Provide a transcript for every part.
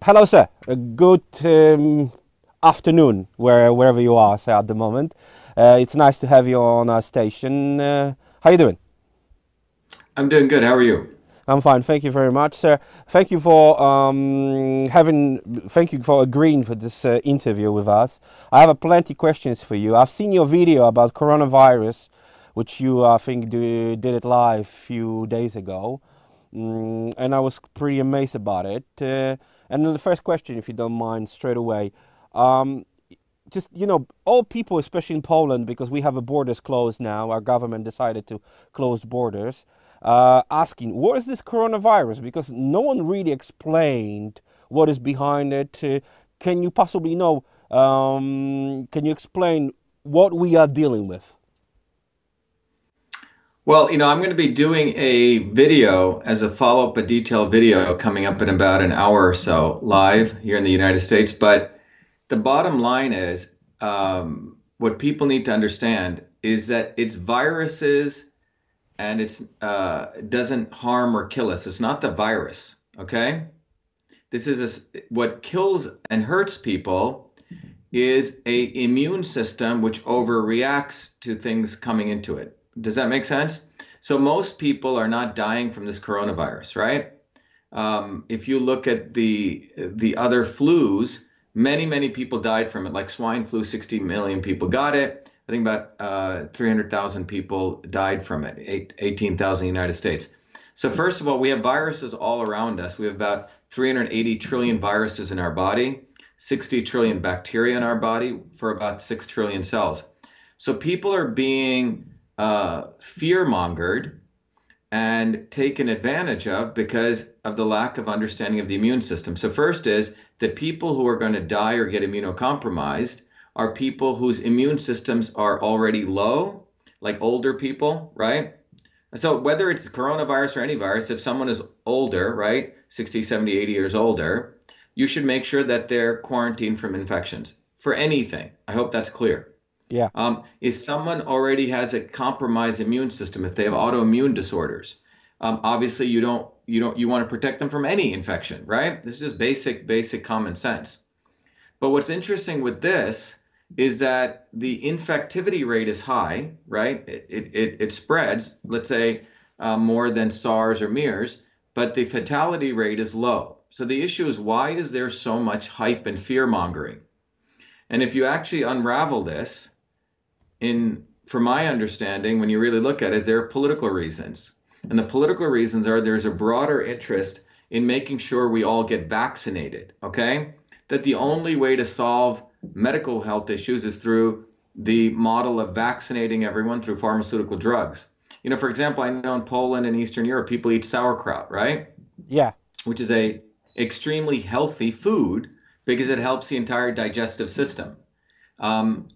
Hello, sir. A good afternoon, wherever you are, sir, at the moment. It's nice to have you on our station. How you doing? I'm doing good. How are you? I'm fine. Thank you very much, sir. Thank you for Thank you for agreeing for this interview with us. I have a plenty questions for you. I've seen your video about coronavirus, which you I think did it live a few days ago, and I was pretty amazed about it. And the first question, if you don't mind, straight away. Um, just all people, especially in Poland, because we have the borders closed now. Our government decided to close borders. Asking what is this coronavirus, because no one really explained what is behind it. Can you possibly know? Can you explain what we are dealing with? Well, I'm going to be doing a video as a follow-up, a detailed video coming up in about an hour or so live here in the United States. But the bottom line is what people need to understand is that it's viruses and it doesn't harm or kill us. It's not the virus, okay? What kills and hurts people is a immune system which overreacts to things coming into it. Does that make sense? So most people are not dying from this coronavirus, right? If you look at the other flus, many people died from it. Like swine flu, 60 million people got it. I think about 300,000 people died from it. 18,000 in the United States. So first of all, we have viruses all around us. We have about 380 trillion viruses in our body, 60 trillion bacteria in our body for about 6 trillion cells. So people are being fear mongered and taken advantage of because of the lack of understanding of the immune system. So first is that people who are going to die or get immunocompromised are people whose immune systems are already low, like older people, right? So whether it's the coronavirus or any virus, if someone is older, right, 60, 70, 80 years older, you should make sure that they're quarantined from infections for anything. I hope that's clear. Yeah. If someone already has a compromised immune system, if they have autoimmune disorders, obviously you want to protect them from any infection, right? This is just basic common sense. But what's interesting with this is that the infectivity rate is high, right? It spreads, let's say, more than SARS or MERS, but the fatality rate is low. So the issue is, why is there so much hype and fear mongering? And if you actually unravel this, from my understanding, when you really look at it, there are political reasons. And the political reasons are there's a broader interest in making sure we all get vaccinated, okay? That the only way to solve medical health issues is through the model of vaccinating everyone through pharmaceutical drugs. For example, I know in Poland and Eastern Europe, people eat sauerkraut, right? Yeah. Which is a extremely healthy food because it helps the entire digestive system.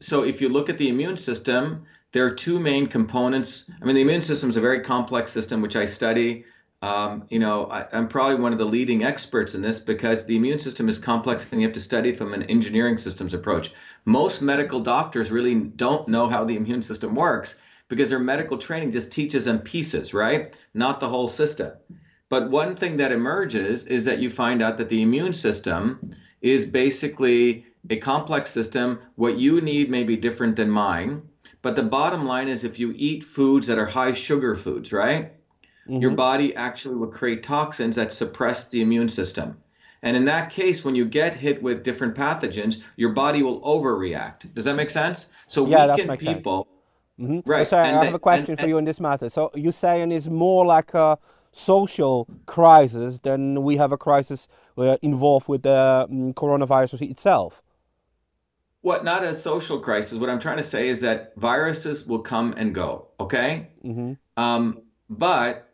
So if you look at the immune system, there are two main components. I mean, the immune system is a very complex system, which I study. I'm probably one of the leading experts in this because the immune system is complex and you have to study from an engineering systems approach. Most medical doctors really don't know how the immune system works because their medical training just teaches them pieces, right? Not the whole system. But one thing that emerges is that you find out that the immune system is basically a complex system. What you need may be different than mine. But the bottom line is if you eat foods that are high sugar foods, right? Your Mm-hmm. body actually will create toxins that suppress the immune system. And in that case, when you get hit with different pathogens, your body will overreact. Does that make sense? So Yeah, that weakened makes sense. people, Mm-hmm. right? So I And have a that question for you in this matter. So you're saying it's more like a social crisis than we have a crisis involved with the coronavirus itself. what not a social crisis. What I'm trying to say is that viruses will come and go, okay? Mm-hmm. But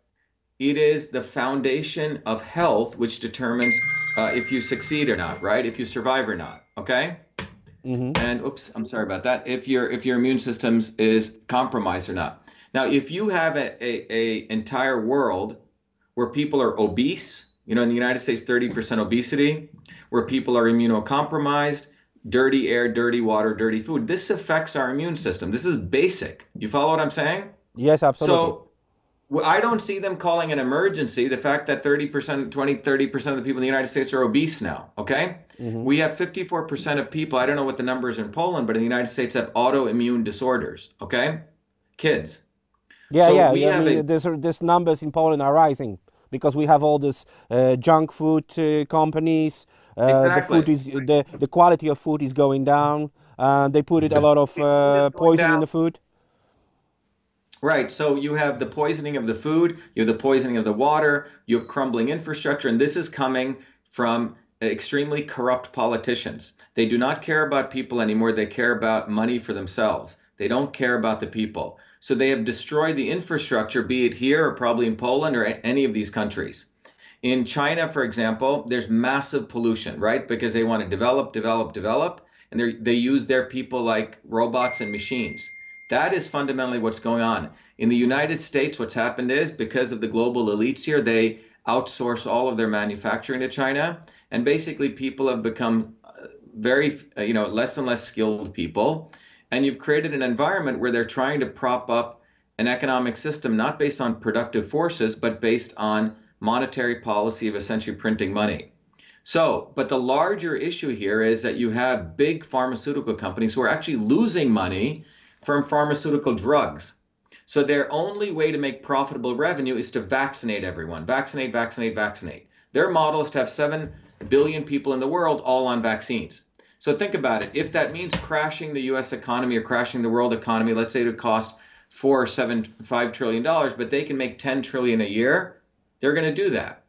it is the foundation of health which determines if you succeed or not, right? If you survive or not, okay? Mm-hmm. And oops, I'm sorry about that. If your immune systems is compromised or not. Now, if you have a entire world where people are obese, in the United States, 30% obesity, where people are immunocompromised, dirty air, dirty water, dirty food, this affects our immune system. This is basic. You follow what I'm saying? Yes, absolutely. So I don't see them calling an emergency the fact that 30%, 20, 30% of the people in the United States are obese now, okay? Hmm. We have 54% of people, I don't know what the numbers in Poland, but in the United States have autoimmune disorders, okay? Kids. Yeah, So yeah. we I have a mean, there's numbers in Poland are rising because we have all this junk food companies. The food exactly. is the quality of food is going down. They put it a lot of Food is going poison in down. the food. Right. So you have the poisoning of the food, you have the poisoning of the water, you have crumbling infrastructure, and this is coming from extremely corrupt politicians. They do not care about people anymore. They care about money for themselves. They don't care about the people. So they have destroyed the infrastructure, be it here or probably in Poland or any of these countries. In China, for example, there's massive pollution, right? Because they want to develop, develop, develop, and they use their people like robots and machines. That is fundamentally what's going on. In the United States, what's happened is because of the global elites here, they outsource all of their manufacturing to China, and basically people have become very, less and less skilled people, and you've created an environment where they're trying to prop up an economic system not based on productive forces, but based on monetary policy of essentially printing money. So, but the larger issue here is that you have big pharmaceutical companies who are actually losing money from pharmaceutical drugs. So their only way to make profitable revenue is to vaccinate everyone. Vaccinate, vaccinate, vaccinate. Their model is to have 7 billion people in the world all on vaccines. So think about it. If that means crashing the US economy or crashing the world economy, let's say it would cost 4 or 7, $5 trillion, but they can make 10 trillion a year, they're going to do that.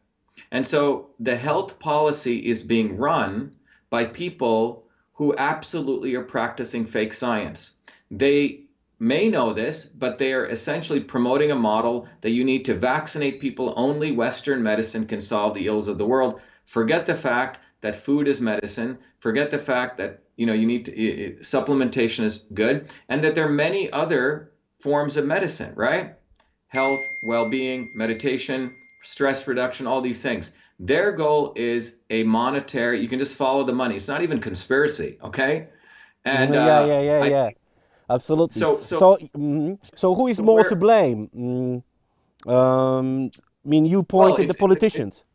And so the health policy is being run by people who absolutely are practicing fake science. They may know this, but they are essentially promoting a model that you need to vaccinate people. Only Western medicine can solve the ills of the world. Forget the fact that food is medicine. Forget the fact that you need to, supplementation is good, and that there are many other forms of medicine, right? Health, well-being, meditation, stress reduction, all these things. Their goal is a monetary, you can just follow the money. It's not even conspiracy, okay? And Mhm. Yeah, yeah, yeah, I yeah. Absolutely. so so So, mhm. So who is so more to where blame? I mean, you well pointed the politicians.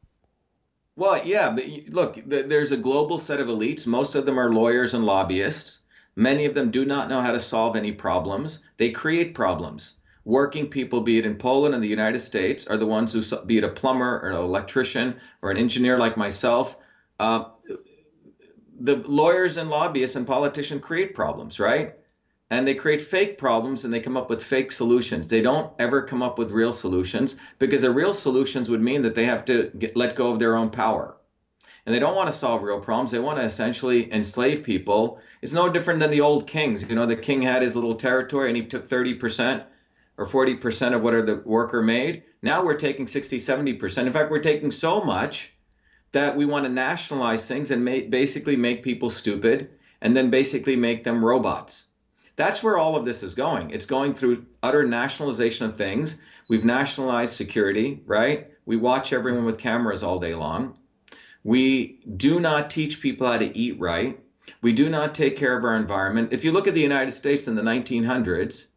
well yeah, but look, there's a global set of elites. Most of them are lawyers and lobbyists. Many of them do not know how to solve any problems. They create problems. Working people, be it in Poland and the United States, are the ones who, be it a plumber or an electrician or an engineer like myself, uh, the lawyers and lobbyists and politicians create problems, right? And they create fake problems and they come up with fake solutions. They don't ever come up with real solutions because the real solutions would mean that they have to let go of their own power. And they don't want to solve real problems. They want to essentially enslave people. It's no different than the old kings. The king had his little territory and he took 30% or 40% of whatever the worker made. Now we're taking 60, 70%. In fact, we're taking so much that we want to nationalize things and basically make people stupid and then basically make them robots. That's where all of this is going. It's going through utter nationalization of things. We've nationalized security, right? We watch everyone with cameras all day long. We do not teach people how to eat right. We do not take care of our environment. If you look at the United States in the 1900s,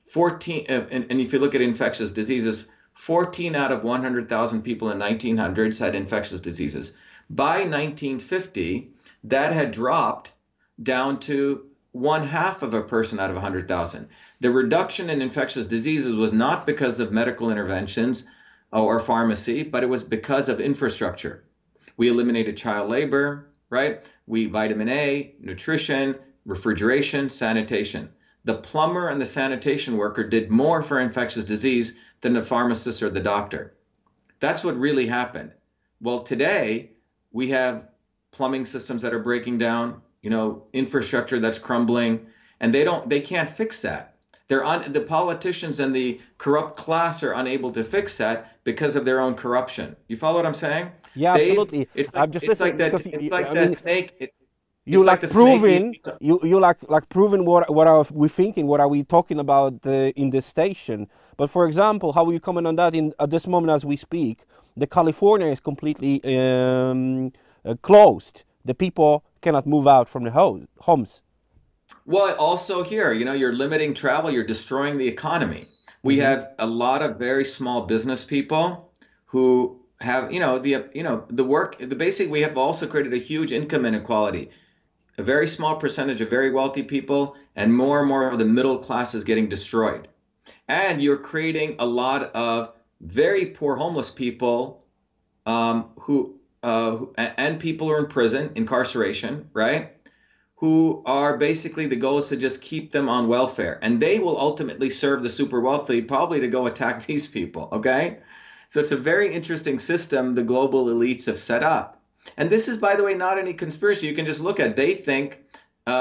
14, and if you look at infectious diseases, 14 out of 100,000 people in 1900s had infectious diseases. By 1950, that had dropped down to one half of a person out of 100,000. The reduction in infectious diseases was not because of medical interventions or pharmacy, but it was because of infrastructure. We eliminated child labor, right? We vitamin A, nutrition, refrigeration, sanitation. The plumber and the sanitation worker did more for infectious disease than the pharmacist or the doctor. That's what really happened. Well, today we have plumbing systems that are breaking down, infrastructure that's crumbling, and they can't fix that. The politicians and the corrupt class are unable to fix that because of their own corruption. You follow what I'm saying? Yeah, They've absolutely. it's like I'm just it's like listening that because it's like I that mean, snake. you It's like like the snake proving eating. you like proving what are we thinking? What are we talking about in this station? But for example, how are you comment on that in at this moment as we speak? The California is completely closed. The people cannot move out from the homes. Well, also here, you're limiting travel, you're destroying the economy. We Mm-hmm. have a lot of very small business people who have, the work, the basic, we have also created a huge income inequality. A very small percentage of very wealthy people and more of the middle class is getting destroyed. And you're creating a lot of very poor homeless people and people who are in prison, incarceration, right? Who are basically the goal is to just keep them on welfare. And they will ultimately serve the super wealthy, probably to go attack these people. Okay. So it's a very interesting system the global elites have set up. And this is, by the way, not any conspiracy. You can just look at. They think,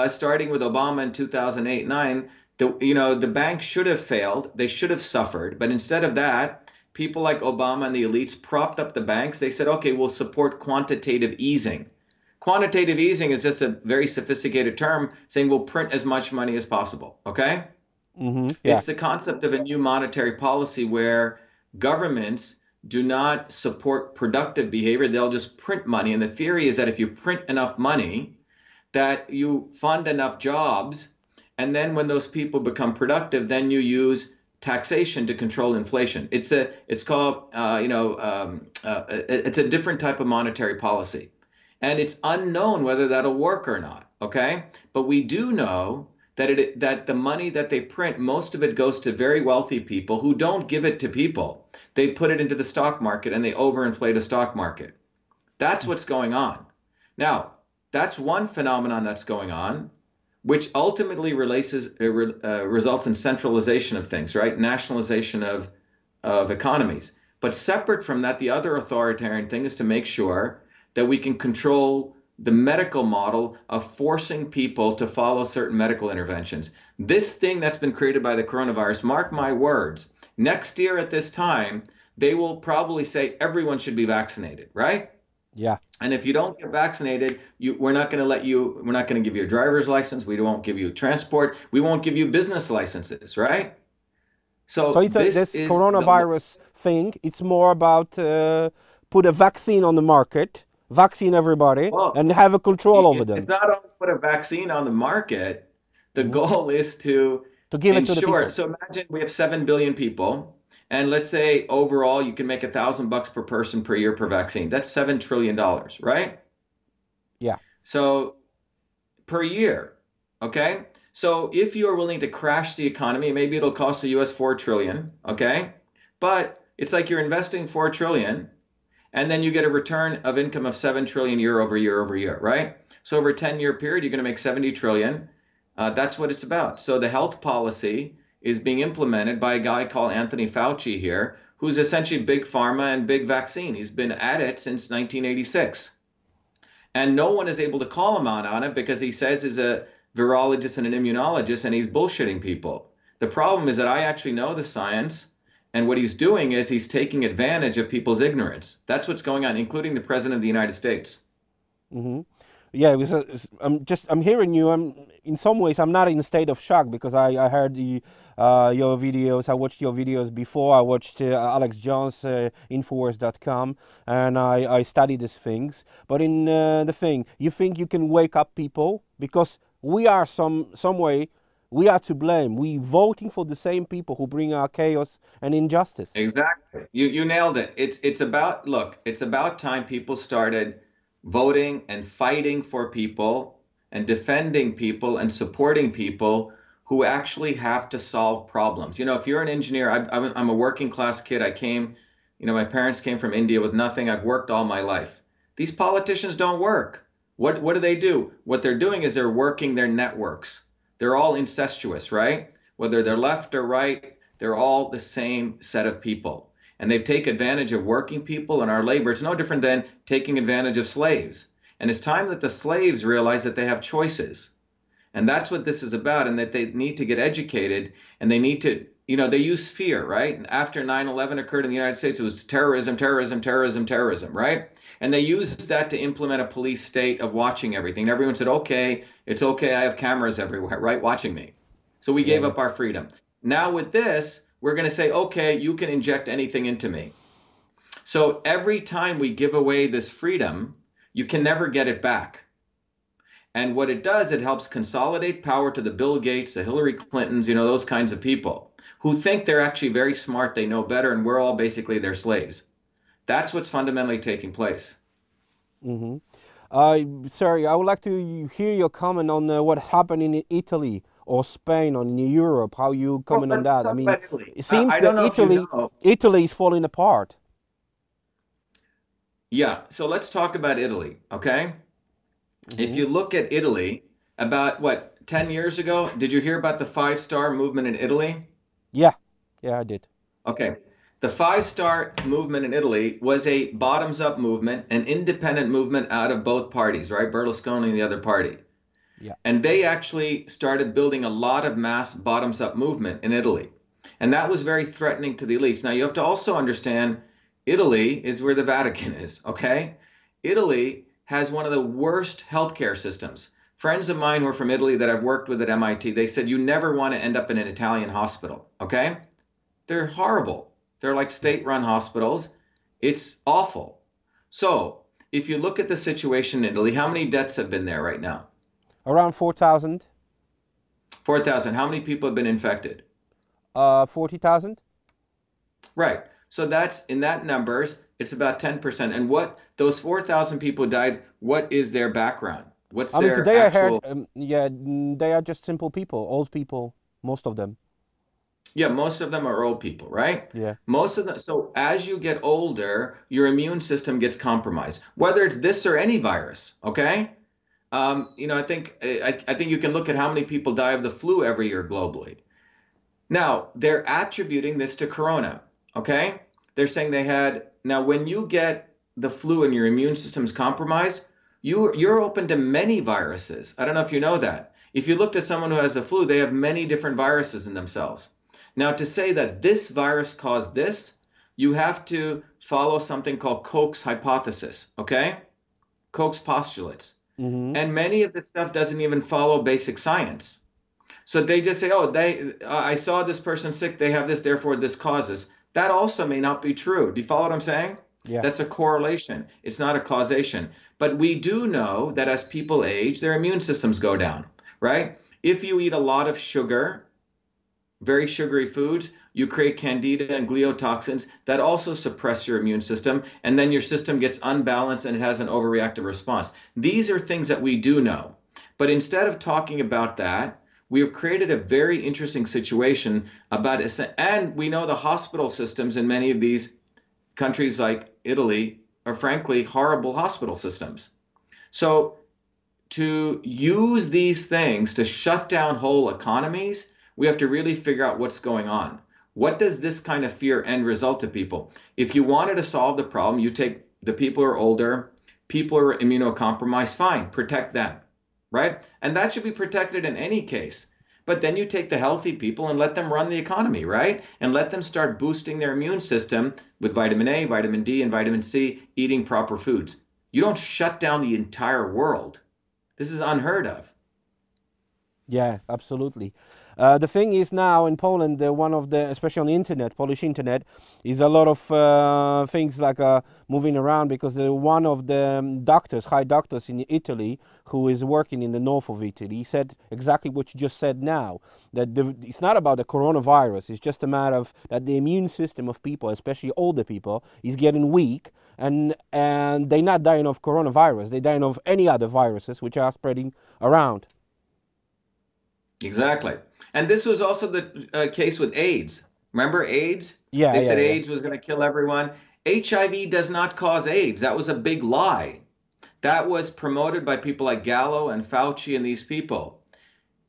starting with Obama in 2008, 9, the bank should have failed. They should have suffered. But instead of that, people like Obama and the elites propped up the banks. They said, okay, we'll support quantitative easing. Quantitative easing is just a very sophisticated term saying we'll print as much money as possible. Okay. Mm-hmm. Yeah. It's the concept of a new monetary policy where governments do not support productive behavior. They'll just print money. And the theory is that if you print enough money, that you fund enough jobs, and then when those people become productive, then you use taxation to control inflation. It's called it's a different type of monetary policy, and it's unknown whether that'll work or not. Okay, but we do know that the money that they print, most of it goes to very wealthy people who don't give it to people. They put it into the stock market and they overinflate a stock market. That's what's going on. Now, that's one phenomenon that's going on, which ultimately results in centralization of things, right? Nationalization of economies. But separate from that, the other authoritarian thing is to make sure that we can control the medical model of forcing people to follow certain medical interventions. This thing that's been created by the coronavirus, mark my words, next year at this time, they will probably say everyone should be vaccinated, right? Yeah. And if you don't get vaccinated, we're not going to give you a driver's license. We won't give you transport. We won't give you business licenses, right? So So this this is coronavirus thing. It's more about put a vaccine on the market, vaccine everybody, well, and have a control over it's them not only put a vaccine on the market. The hmm goal is to to give it to the ensure. people. So imagine we have 7 billion people, and let's say overall you can make $1,000 per person per year per vaccine. That's $7 trillion, right? Yeah. So per year. Okay. So if you are willing to crash the economy, maybe it'll cost the US 4 trillion. Okay. But it's like you're investing 4 trillion and then you get a return of income of 7 trillion year over year over year, right? So over a 10-year period, you're going to make 70 trillion. That's what it's about. So the health policy is being implemented by a guy called Anthony Fauci here, who's essentially big pharma and big vaccine. He's been at it since 1986. And no one is able to call him out on it because he says he's a virologist and an immunologist and he's bullshitting people. The problem is that I actually know the science, and what he's doing is he's taking advantage of people's ignorance. That's what's going on, including the president of the United States. hmm Yeah, because I'm hearing you. In some ways I'm not in a state of shock because I heard your videos. I watched your videos before. I watched Alex Jones Infowars.com, and I studied these things. But in the thing, you think you can wake up people because we are some way we are to blame. We voting for the same people who bring our chaos and injustice. Exactly. You nailed it. It's about time people started voting and fighting for people and defending people and supporting people who actually have to solve problems. If you're an engineer, I'm a working class kid. My parents came from India with nothing. I've worked all my life. These politicians don't work. What do they do? What they're doing is they're working their networks. They're all incestuous, right? Whether they're left or right, they're all the same set of people. And they've taken advantage of working people and our labor. It's no different than taking advantage of slaves. And it's time that the slaves realize that they have choices. And that's what this is about, and that they need to get educated, and they need to, they use fear, right? And after 9/11 occurred in the United States, it was terrorism, terrorism, terrorism, terrorism, right? And they used that to implement a police state of watching everything. And everyone said, okay, it's okay, I have cameras everywhere, right, watching me. So we Yeah, gave yeah. up our freedom. Now with this, we're going to say, okay, you can inject anything into me. So every time we give away this freedom, you can never get it back. And what it does, it helps consolidate power to the Bill Gates, the Hillary Clintons, those kinds of people who think they're actually very smart, they know better, and we're all basically their slaves. That's what's fundamentally taking place. Hmm. Sorry, I would like to hear your comment on what happened in Italy or Spain or in Europe. How you Well, comment on let's that? I talk mean, about Italy. it seems I that don't know if you know. Italy is falling apart. Yeah, so let's talk about Italy, okay? If Hmm. you look at Italy, about what, 10 years ago, did you hear about the five-star movement in Italy? Yeah, yeah, I did. Okay. The five-star movement in Italy was a bottoms-up movement, an independent movement out of both parties, right? Berlusconi and the other party. Yeah. And they actually started building a lot of mass bottoms-up movement in Italy. And that was very threatening to the elites. Now, you have to also understand Italy is where the Vatican is, okay? Italy has one of the worst healthcare systems. Friends of mine who are from Italy that I've worked with at MIT, they said you never want to end up in an Italian hospital, okay? They're horrible. They're like Yeah. state-run hospitals. It's awful. So, if you look at the situation in Italy, how many deaths have been there right now? Around 4,000, 4,000. How many people have been infected? 40,000. Right. So that's in that numbers, it's about 10%. And what those 4,000 people died, what is their background? What's I mean, their today I heard, actual? yeah, they are just simple people, old people, most of them. Yeah, most of them are old people, right? Yeah. Most of them. So as you get older, your immune system gets compromised, whether it's this or any virus, okay? I think you can look at how many people die of the flu every year globally. Now, they're attributing this to corona, okay? They're saying they had, now when you get the flu and your immune system's compromised, you're open to many viruses. I don't know if you know that. If you looked at someone who has the flu, they have many different viruses in themselves. Now, to say that this virus caused this, you have to follow something called Koch's hypothesis, okay? Koch's postulates. Hmm. And many of this stuff doesn't even follow basic science. So they just say, oh, I saw this person sick, they have this, therefore this causes. That also may not be true. Do you follow what I'm saying? Yeah. That's a correlation. It's not a causation. But we do know that as people age, their immune systems go down, right? If you eat a lot of sugar, very sugary foods, you create candida and gliotoxins that also suppress your immune system, and then your system gets unbalanced and it has an overreactive response. These are things that we do know. But instead of talking about that, we have created a very interesting situation about it. And we know the hospital systems in many of these countries like Italy are frankly horrible hospital systems. So to use these things to shut down whole economies, we have to really figure out what's going on. What does this kind of fear end result to people? If you wanted to solve the problem, you take the people who are older, people who are immunocompromised, fine, protect them, right? And that should be protected in any case. But then you take the healthy people and let them run the economy, right? And let them start boosting their immune system with vitamin A, vitamin D, and vitamin C, eating proper foods. You don't shut down the entire world. This is unheard of. Yeah, absolutely. The thing is now in Poland, one of the, especially on the internet, Polish internet, is a lot of things like moving around because one of the doctors, high doctors in Italy, who is working in the north of Italy, he said exactly what you just said now, that it's not about the coronavirus, it's just a matter of that the immune system of people, especially older people, is getting weak, and they're not dying of coronavirus, they're dying of any other viruses which are spreading around. Exactly. And this was also the case with AIDS. Remember AIDS? Yeah, They yeah, said yeah. AIDS was going to kill everyone. HIV does not cause AIDS. That was a big lie. That was promoted by people like Gallo and Fauci and these people.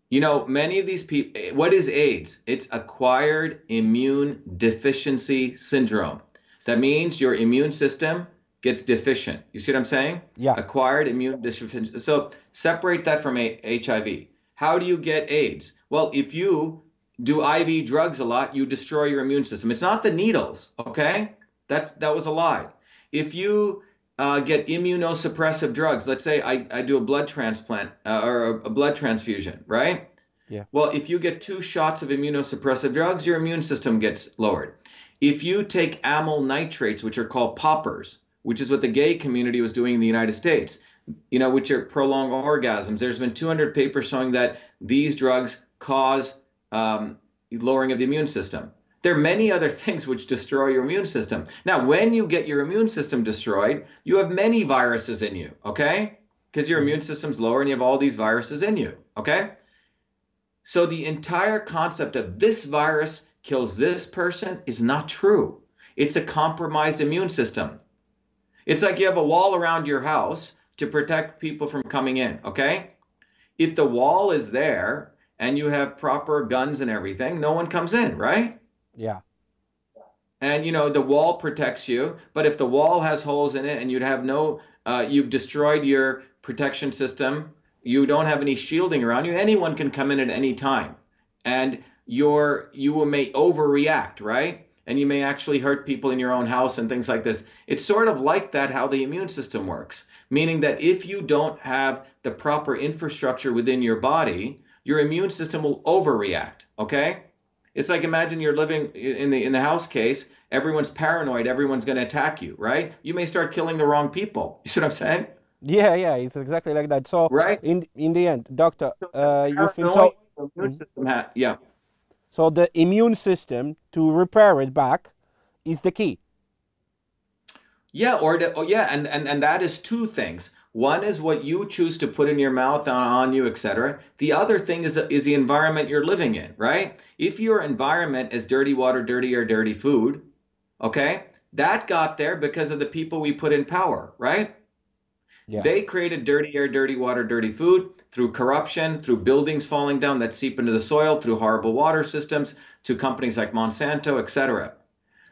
You know, many of these people, what is AIDS? It's acquired immune deficiency syndrome. That means your immune system gets deficient. You see what I'm saying? Yeah. Acquired immune deficiency. So separate that from HIV. How do you get AIDS? Well, if you do IV drugs a lot, you destroy your immune system. It's not the needles, okay? That was a lie. If you get immunosuppressive drugs. Let's say I do a blood transplant or a blood transfusion, right? Yeah. Well, if you get 2 shots of immunosuppressive drugs, your immune system gets lowered. If you take amyl nitrates, which are called poppers, which is what the gay community was doing in the United States, which are prolonged orgasms. There's been 200 papers showing that these drugs cause lowering of the immune system. There are many other things which destroy your immune system. Now, when you get your immune system destroyed, you have many viruses in you, okay? Because your Hmm. immune system's lower and you have all these viruses in you, okay? So the entire concept of this virus kills this person is not true. It's a compromised immune system. It's like you have a wall around your house to protect people from coming in, okay? If the wall is there and you have proper guns and everything, no one comes in, right? Yeah. And you know, the wall protects you, but if the wall has holes in it and you'd have no, you've destroyed your protection system, you don't have any shielding around you, anyone can come in at any time. And you may overreact, right? And you may actually hurt people in your own house and things like this. It's sort of like that, how the immune system works, meaning that if you don't have the proper infrastructure within your body, your immune system will overreact, okay? It's like imagine you're living in the house case, everyone's paranoid, everyone's going to attack you, right? You may start killing the wrong people. You see what I'm saying? Yeah, yeah, it's exactly like that. So Right? in the end, doctor, So the you think paranoia, so? the immune Mhm. system yeah. So the immune system to repair it back is the key. Yeah, oh yeah, and that is two things. One is what you choose to put in your mouth on you, etc. The other thing is the environment you're living in, right? If your environment is dirty water, dirty air, dirty food, okay, that got there because of the people we put in power, right? Yeah. They created dirty air, dirty water, dirty food through corruption, through buildings falling down that seep into the soil, through horrible water systems, to companies like Monsanto, etc.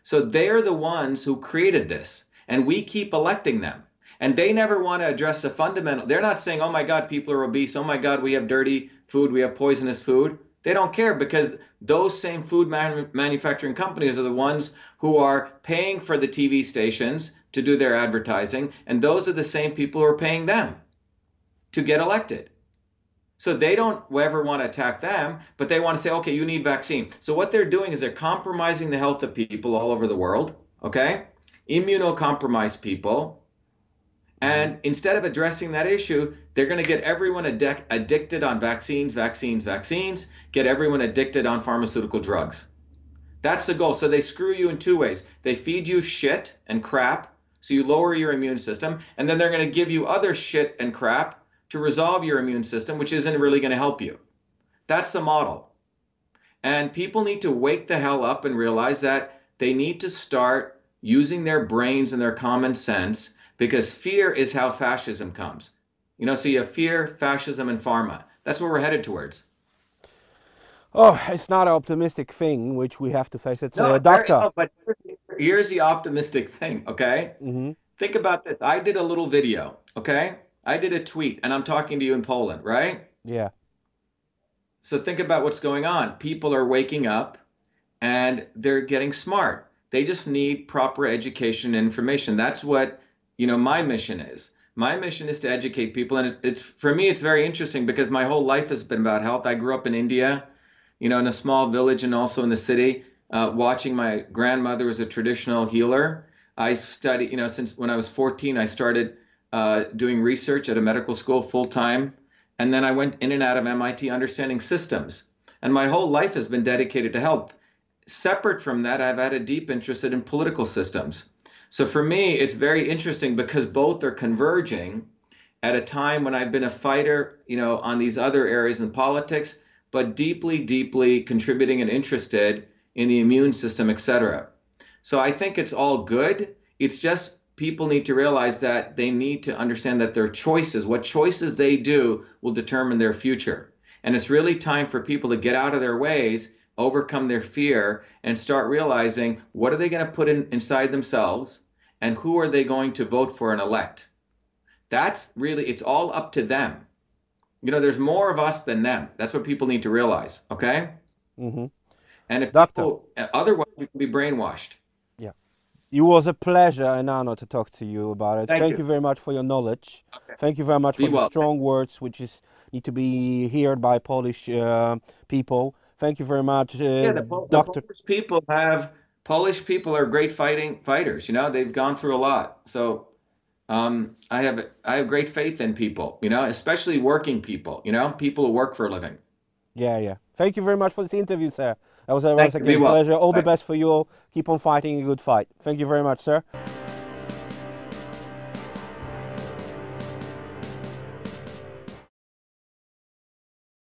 So they're the ones who created this, and we keep electing them. And they never want to address the fundamental. They're not saying, oh my God, people are obese. Oh my God, we have dirty food. We have poisonous food. They don't care because those same food manufacturing companies are the ones who are paying for the TV stations to do their advertising. And those are the same people who are paying them to get elected. So they don't ever want to attack them, but they want to say, okay, you need vaccine. So what they're doing is they're compromising the health of people all over the world, okay? Immunocompromised people. Hmm. And instead of addressing that issue, they're going to get everyone addicted on vaccines, vaccines, vaccines, get everyone addicted on pharmaceutical drugs. That's the goal. So they screw you in two ways. They feed you shit and crap, so you lower your immune system, and then they're going to give you other shit and crap to resolve your immune system, which isn't really going to help you. That's the model. And people need to wake the hell up and realize that they need to start using their brains and their common sense because fear is how fascism comes. You know, so you have fear, fascism, and pharma. That's what we're headed towards. Oh, it's not an optimistic thing which we have to face. It's No, a it's very, doctor. no, but here's the optimistic thing, okay? Hmm. Think about this. I did a little video, okay? I did a tweet and I'm talking to you in Poland, right? Yeah. So think about what's going on. People are waking up and they're getting smart. They just need proper education and information. That's what, you know, my mission is. My mission is to educate people. And it's for me, it's very interesting because my whole life has been about health. I grew up in India, you know, in a small village and also in the city, watching my grandmother was a traditional healer. I studied, you know, since when I was 14, I started doing research at a medical school full time. And then I went in and out of MIT understanding systems. And my whole life has been dedicated to health. Separate from that, I've had a deep interest in political systems. So for me, it's very interesting because both are converging at a time when I've been a fighter, you know, on these other areas in politics, but deeply, deeply contributing and interested in the immune system, etc. So I think it's all good. It's just people need to realize that they need to understand that their choices, what choices they do, will determine their future. And it's really time for people to get out of their ways, overcome their fear, and start realizing what are they going to put inside themselves and who are they going to vote for and elect. That's really, it's all up to them. You know, there's more of us than them. That's what people need to realize, okay? Hmm. And if Doctor. people, otherwise, we can be brainwashed. Yeah. It was a pleasure and honor to talk to you about it. Thank Thank you. you very much for your knowledge. Okay. Thank you very much Be for the well. strong words which is need to be heard by Polish people. Thank you very much, Yeah, the Doctor. Polish people are great fighters. You know, they've gone through a lot. So I have great faith in people. You know, especially working people. You know, people who work for a living. Yeah, yeah. Thank you very much for this interview, sir. That was once Thank you. Be again a well. pleasure. All the Bye. best for you all. Keep on fighting a good fight. Thank you very much, sir.